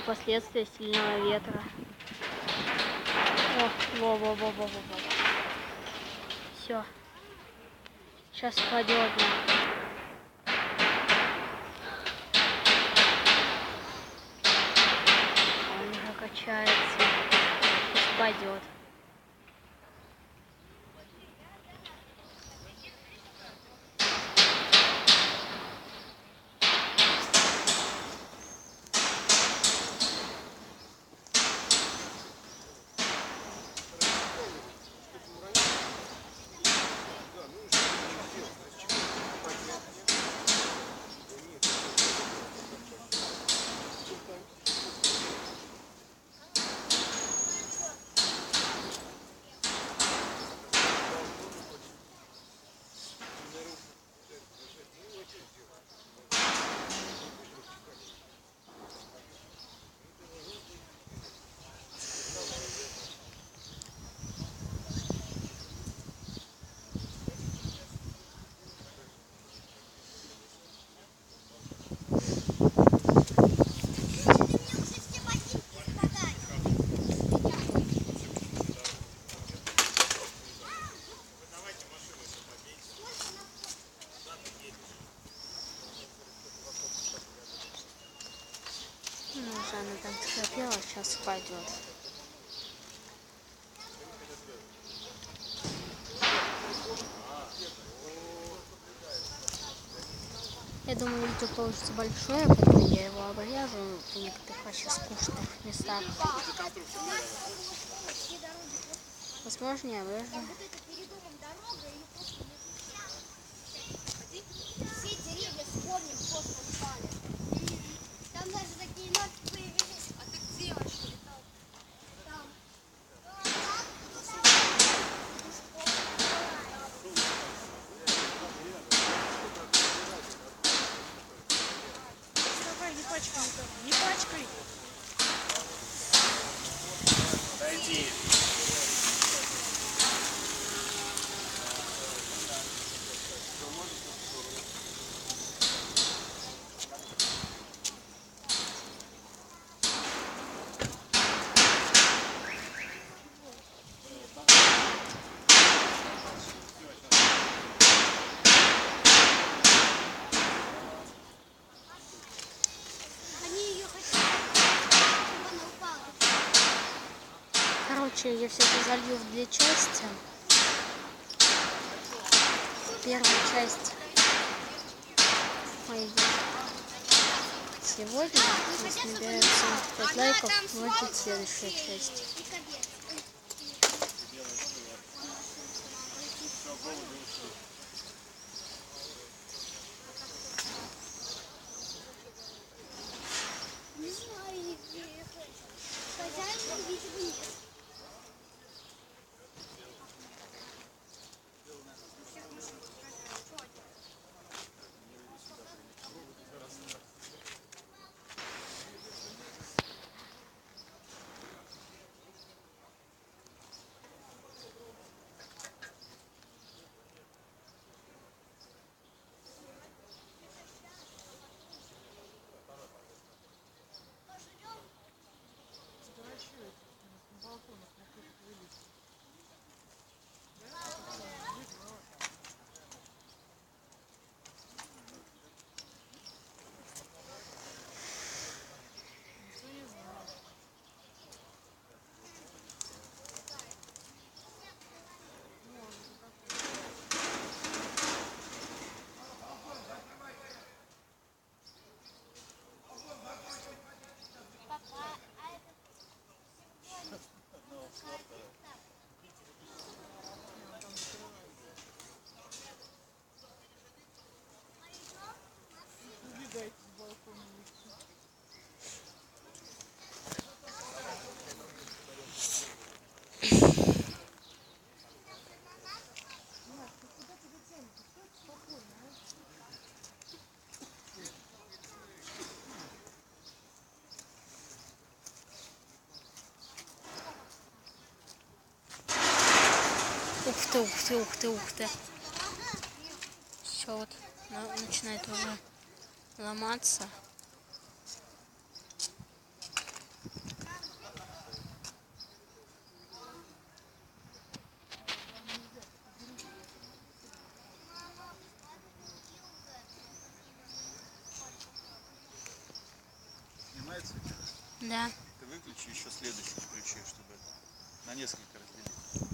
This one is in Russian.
последствия сильного ветра. О, во-во-во-во-во-во. Все. Сейчас пойдет. Он уже качается. Сейчас пойдет. Ну, уже она там терпела, сейчас пойдет. Я думаю, видео получится большое, поэтому я его обрежу в некоторых вообще скучных местах. Возможно, я обрежу. Все деревья вспомним, просто упали. Там даже такие нотки появились. А ты где вообще летал? Там. Давай, не пачкай никого, не пачкай. Дойди. Они ее хотели, чтобы она упала. Короче, я все это залью в две части. Первая часть пойдет сегодня. Если наберется 5 лайков, будет следующая часть. И капец. Не знаю, где ехать. Хозяин, видимо, нет. Ух ты, ух ты, ух ты, ух ты. Все вот начинает уже ломаться. нажимается у тебя? Да. Ты выключи еще следующую включи, чтобы это на несколько разделить.